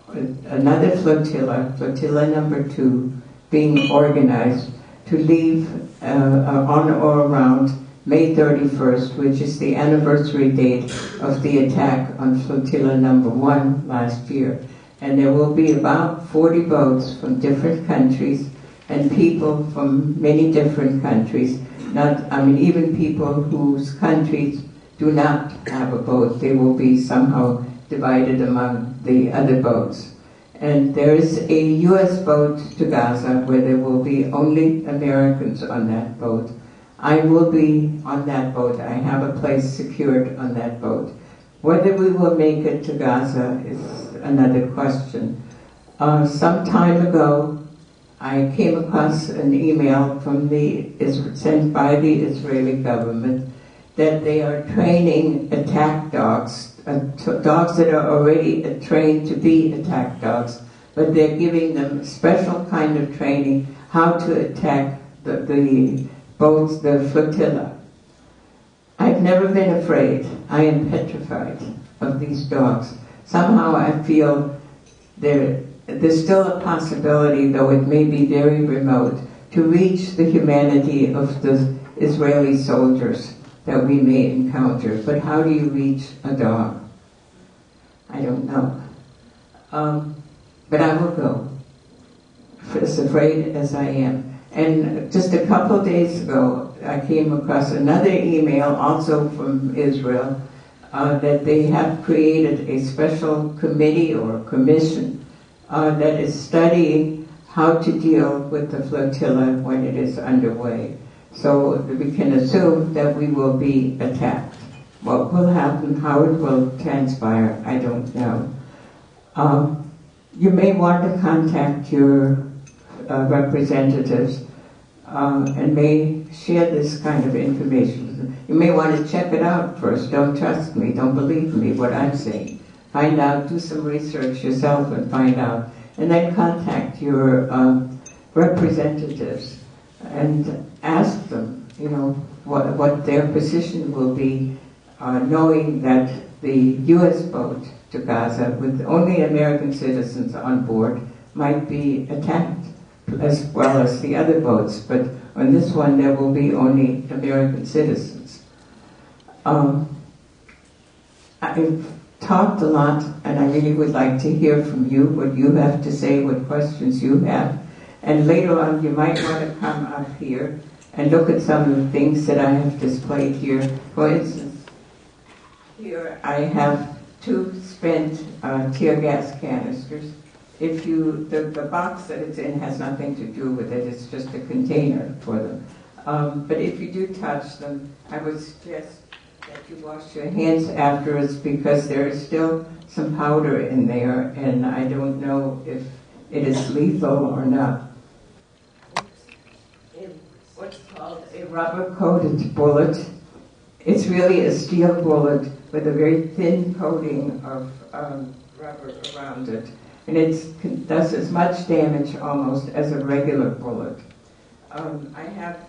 [SPEAKER 2] another flotilla number 2, being organized to leave on or around May 31st, which is the anniversary date of the attack on flotilla number 1 last year. And there will be about 40 boats from different countries and people from many different countries. Even people whose countries do not have a boat. They will be somehow divided among the other boats. And there is a U.S. boat to Gaza where there will be only Americans on that boat. I will be on that boat. I have a place secured on that boat. Whether we will make it to Gaza is another question. Some time ago, I came across an email sent by the Israeli government that they are training attack dogs, dogs that are already trained to be attack dogs, but they're giving them special kind of training how to attack the boats, the flotilla. I've never been afraid. I am petrified of these dogs. Somehow I feel there's still a possibility, though it may be very remote, to reach the humanity of the Israeli soldiers that we may encounter. But how do you reach a dog? I don't know. But I will go, as afraid as I am. And just a couple of days ago, I came across another email, also from Israel, that they have created a special committee or commission that is studying how to deal with the flotilla when it is underway. So we can assume that we will be attacked. What will happen, how it will transpire, I don't know. You may want to contact your representatives and may share this kind of information. You may want to check it out first. Don't trust me, don't believe me, what I'm saying. Find out, do some research yourself and find out. And then contact your representatives and ask them, what their position will be, knowing that the U.S. boat to Gaza, with only American citizens on board, might be attacked as well as the other boats, but on this one there will be only American citizens. I've talked a lot, and I really would like to hear from you, what you have to say, what questions you have. And later on, you might want to come up here and look at some of the things that I have displayed here. For instance, here I have 2 spent tear gas canisters. If you, the box that it's in has nothing to do with it, it's just a container for them. But if you do touch them, I would suggest that you wash your hands afterwards, because there is still some powder in there, and I don't know if it is lethal or not. What's called a rubber-coated bullet. It's really a steel bullet with a very thin coating of rubber around it. And it does as much damage almost as a regular bullet. I have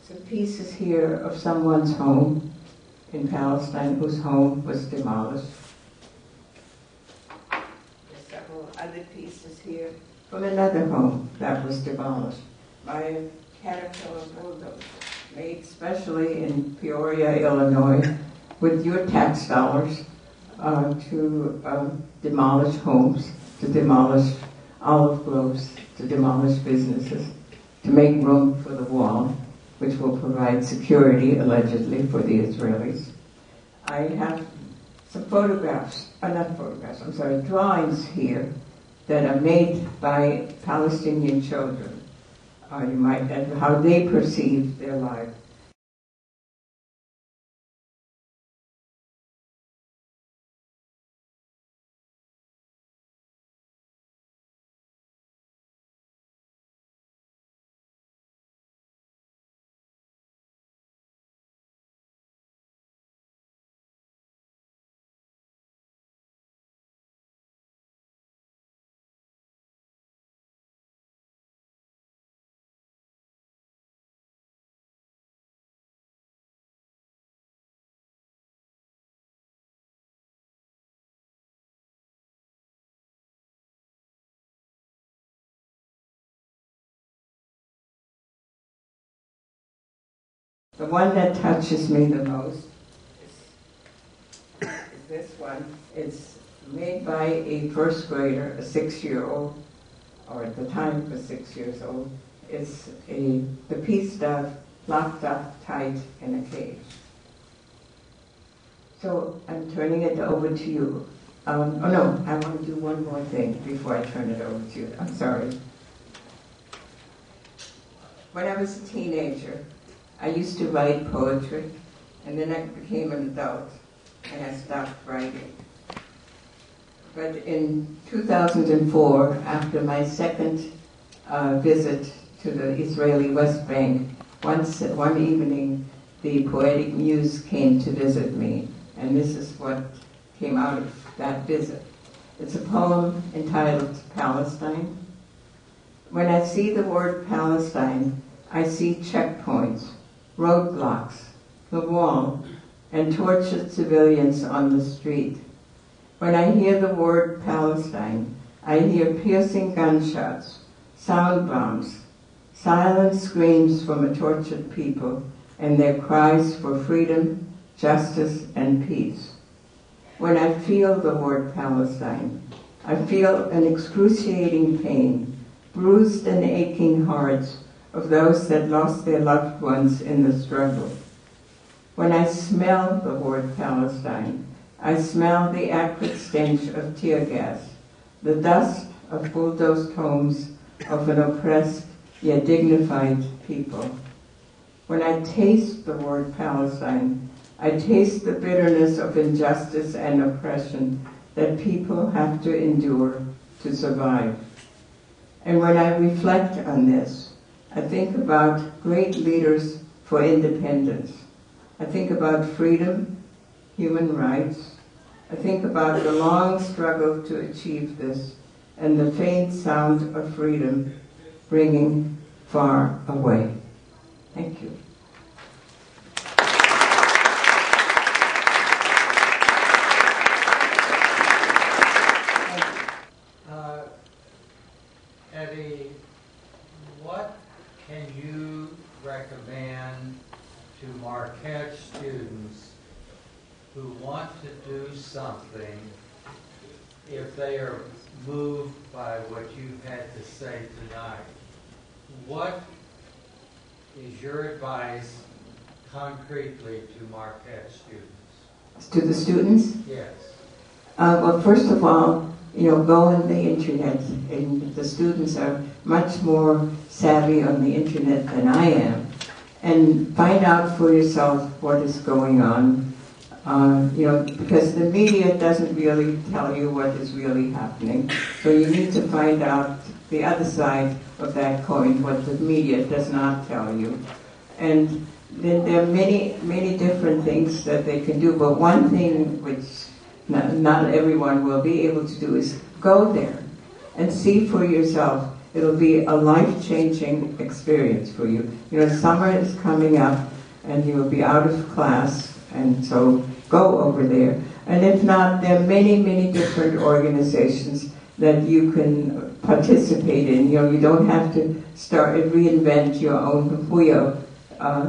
[SPEAKER 2] some pieces here of someone's home in Palestine whose home was demolished. There's several other pieces here from another home that was demolished by a Caterpillar bulldozer, made specially in Peoria, Illinois, with your tax dollars to demolish homes, to demolish olive groves, to demolish businesses, to make room for the wall, which will provide security, allegedly, for the Israelis. I have some drawings here that are made by Palestinian children, and how they perceive their life. The one that touches me the most is this one. It's made by a first grader, a 6-year-old, or at the time was 6 years old. It's the piece stuff locked up tight in a cage. So I'm turning it over to you. I want to do one more thing before I turn it over to you. I'm sorry. When I was a teenager, I used to write poetry, and then I became an adult, and I stopped writing. But in 2004, after my second visit to the Israeli West Bank, one evening the poetic muse came to visit me, and this is what came out of that visit. It's a poem entitled Palestine. When I see the word Palestine, I see checkpoints, roadblocks, the wall, and tortured civilians on the street. When I hear the word Palestine, I hear piercing gunshots, sound bombs, silent screams from a tortured people, and their cries for freedom, justice, and peace. When I feel the word Palestine, I feel an excruciating pain, bruised and aching hearts of those that lost their loved ones in the struggle. When I smell the word Palestine, I smell the acrid stench of tear gas, the dust of bulldozed homes of an oppressed yet dignified people. When I taste the word Palestine, I taste the bitterness of injustice and oppression that people have to endure to survive. And when I reflect on this, I think about great leaders for independence. I think about freedom, human rights. I think about the long struggle to achieve this, and the faint sound of freedom bringing far away. Thank you.
[SPEAKER 3] Hedy, demand to Marquette students who want to do something if they are moved by what you've had to say tonight? What is your advice concretely to Marquette students?
[SPEAKER 2] To the students?
[SPEAKER 3] Yes.
[SPEAKER 2] Well, first of all, go on the internet, and the students are much more savvy on the internet than I am, and find out for yourself what is going on. Because the media doesn't really tell you what is really happening, so you need to find out the other side of that coin, what the media does not tell you. And then there are many, many different things that they can do, but one thing which not everyone will be able to do is go there and see for yourself. It'll be a life-changing experience for you. Summer is coming up and you'll be out of class, and so go over there. And if not, there are many, many different organizations that you can participate in. You don't have to reinvent your own wheel,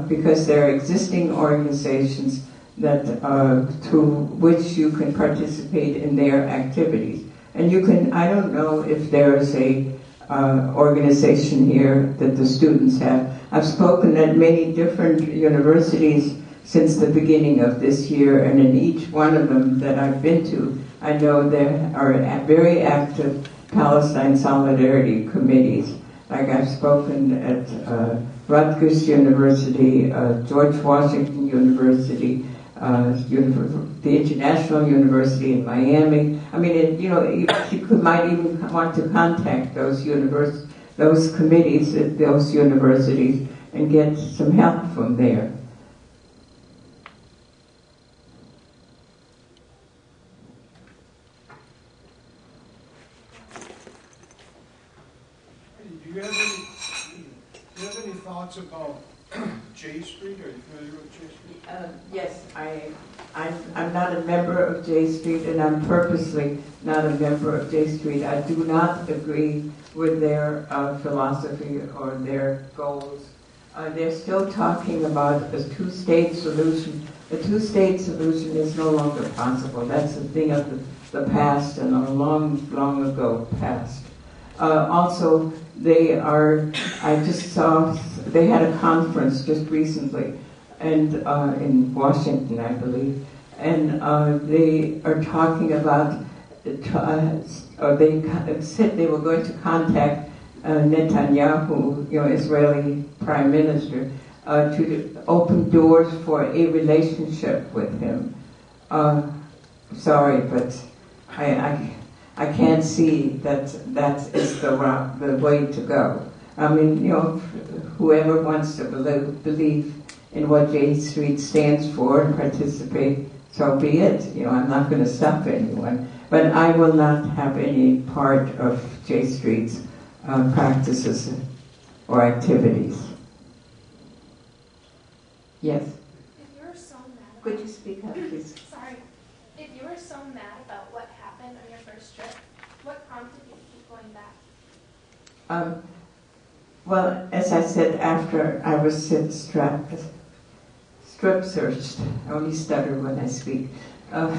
[SPEAKER 2] because there are existing organizations that through which you can participate in their activities. And you can, I don't know if there's a organization here that the students have. I've spoken at many different universities since the beginning of this year, and in each one of them that I've been to, I know there are very active Palestine Solidarity committees. Like I've spoken at Rutgers University, George Washington University, the International University in Miami. I mean, you might even want to contact those committees at those universities and get some help from there.
[SPEAKER 4] Do you have any thoughts about J Street? Are you familiar with J Street?
[SPEAKER 2] Yes, I'm not a member of J Street, and I'm purposely not a member of J Street. I do not agree with their philosophy or their goals. They're still talking about a two-state solution. The two-state solution is no longer possible. That's a thing of the past, and a long, long ago past. Also, I just saw, they had a conference just recently, and in Washington, I believe, and they are talking about, they said they were going to contact Netanyahu, Israeli Prime Minister, to open doors for a relationship with him. Sorry, but I can't see that is the way to go. I mean, whoever wants to believe in what J Street stands for and participate, so be it. I'm not going to stop anyone. But I will not have any part of J Street's practices or activities. Yes?
[SPEAKER 5] If you were so mad
[SPEAKER 2] Could you speak up, please?
[SPEAKER 5] Sorry. If you were so mad about what happened on your first trip, what prompted you to keep going back?
[SPEAKER 2] Well, as I said, after I was strip searched, I only stutter when I speak. I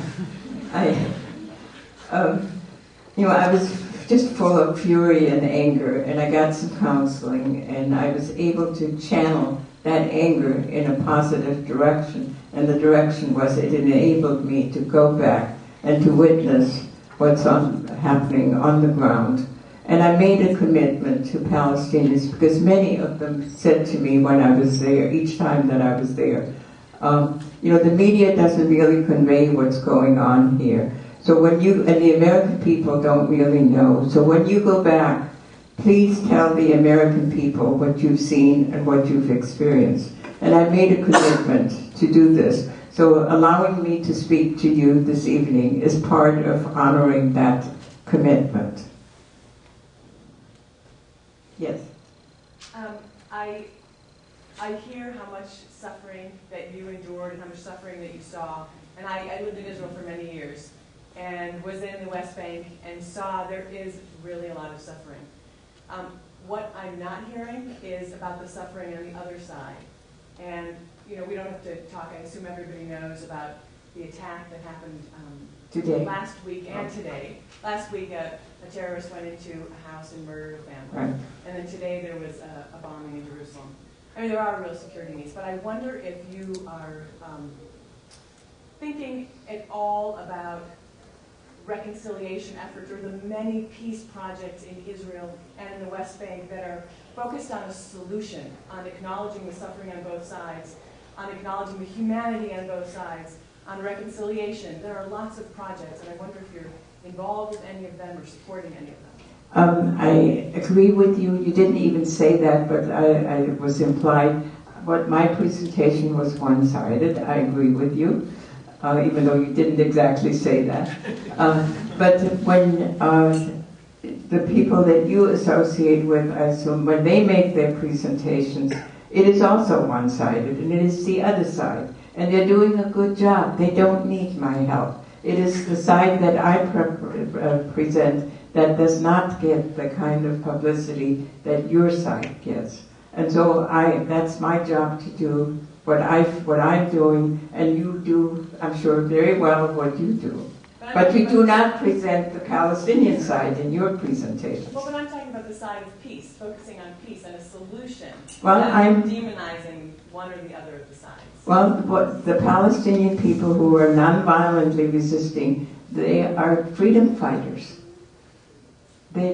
[SPEAKER 2] was just full of fury and anger, and I got some counseling, and I was able to channel that anger in a positive direction, and the direction was it enabled me to go back and to witness what's happening on the ground. And I made a commitment to Palestinians, because many of them said to me when I was there, each time that I was there, the media doesn't really convey what's going on here. So and the American people don't really know. So when you go back, please tell the American people what you've seen and what you've experienced. And I made a commitment to do this. So allowing me to speak to you this evening is part of honoring that commitment. Yes?
[SPEAKER 6] I hear how much suffering that you endured and how much suffering that you saw. And I lived in Israel for many years and was in the West Bank and saw there is really a lot of suffering. What I'm not hearing is about the suffering on the other side. And, you know, we don't have to talk, I assume everybody knows about the attack that happened
[SPEAKER 2] Today.
[SPEAKER 6] last week and today. Last week, a terrorist went into a house and murdered a family.
[SPEAKER 2] Right.
[SPEAKER 6] And then today there was a bombing in Jerusalem. I mean, there are real security needs, but I wonder if you are thinking at all about reconciliation efforts or the many peace projects in Israel and in the West Bank that are focused on a solution, on acknowledging the suffering on both sides, on acknowledging the humanity on both sides, on reconciliation. There are lots of projects, and I wonder if you're involved with any of them or supporting any of them.
[SPEAKER 2] I agree with you. You didn't even say that, but I was implied. What my presentation was one-sided. I agree with you, even though you didn't exactly say that. But when the people that you associate with, I assume, when they make their presentations, it is also one-sided, and it is the other side. And they're doing a good job. They don't need my help. It is the side that I present that does not get the kind of publicity that your side gets. And so that's my job to do what I'm doing, and you do, I'm sure, very well what you do. But you do not present the Palestinian side in your presentations.
[SPEAKER 6] Well, when I'm talking about the side of peace, focusing on peace and a solution,
[SPEAKER 2] well, I'm
[SPEAKER 6] demonizing one or the other of the sides.
[SPEAKER 2] Well, the Palestinian people who are non-violently resisting, they are freedom fighters. They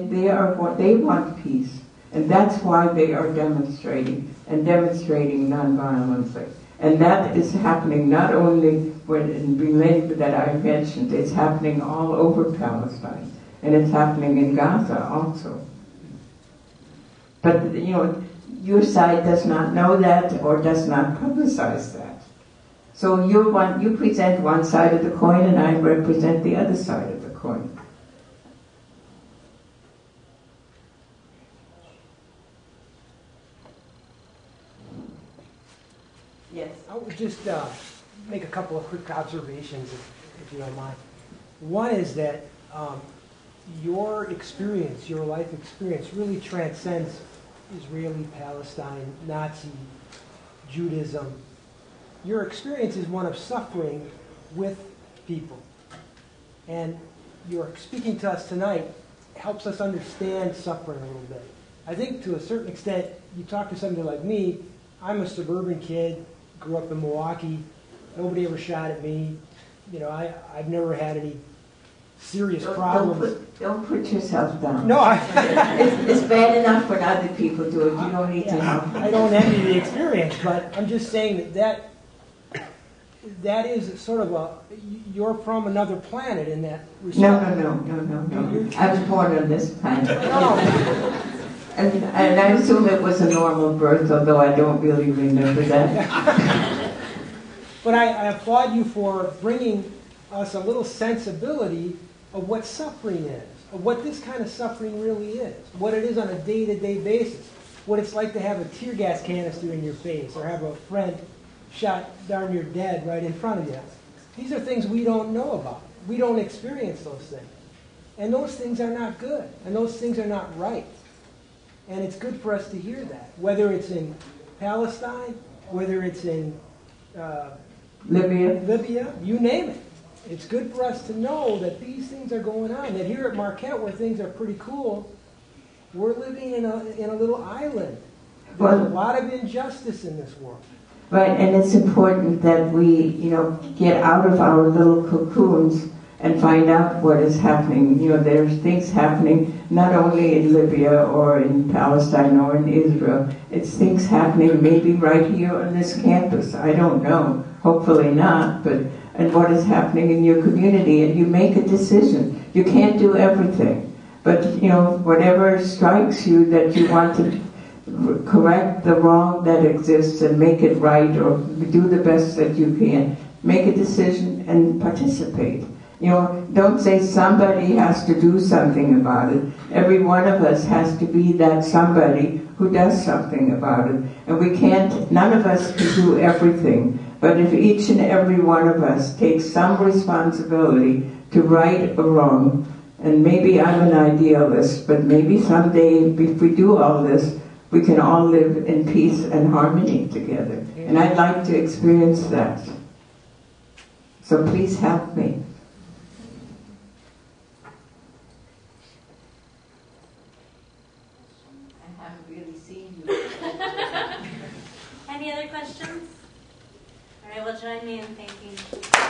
[SPEAKER 2] want peace, and that's why they are demonstrating non-violently. And that is happening not only related that I mentioned, it's happening all over Palestine, and it's happening in Gaza also. But, you know, your side does not know that or does not publicize that. So you present one side of the coin, and I represent the other side of the coin.
[SPEAKER 6] Yes.
[SPEAKER 7] I would just make a couple of quick observations, if you don't mind. One is that your experience, your life experience, really transcends Israeli, Palestine, Nazi, Judaism. Your experience is one of suffering with people. And your speaking to us tonight helps us understand suffering a little bit. I think to a certain extent, you talk to somebody like me, I'm a suburban kid, grew up in Milwaukee, nobody ever shot at me. You know, I've never had any serious problems.
[SPEAKER 2] Don't put yourself down.
[SPEAKER 7] No,
[SPEAKER 2] it's bad enough when other people do it. You don't need to help.
[SPEAKER 7] I don't envy the experience, but I'm just saying that is sort of you're from another planet in that respect.
[SPEAKER 2] No. I was born on this planet.
[SPEAKER 7] No.
[SPEAKER 2] And I assume it was a normal birth, although I don't really remember that.
[SPEAKER 7] But I applaud you for bringing us a little sensibility of what suffering is, of what this kind of suffering really is, what it is on a day-to-day basis, what it's like to have a tear gas canister in your face or have a friend shot darn near dead right in front of you. These are things we don't know about. We don't experience those things. And those things are not good, and those things are not right. And it's good for us to hear that, whether it's in Palestine, whether it's in Libya, you name it. It's good for us to know that these things are going on, that here at Marquette, where things are pretty cool, we're living in a little island. There's a lot of injustice in this world.
[SPEAKER 2] Right, and it's important that we, get out of our little cocoons and find out what is happening. There's things happening not only in Libya or in Palestine or in Israel. It's things happening maybe right here on this campus. I don't know. Hopefully not. And what is happening in your community, and you make a decision. You can't do everything. But, whatever strikes you that you want to correct the wrong that exists and make it right, or do the best that you can, make a decision and participate. Don't say somebody has to do something about it. Every one of us has to be that somebody who does something about it. And none of us can do everything. But if each and every one of us takes some responsibility to right a wrong, and maybe I'm an idealist, but maybe someday if we do all this, we can all live in peace and harmony together. And I'd like to experience that. So please help me. I haven't really seen you.
[SPEAKER 1] Any other questions? All right, well, join me in thanking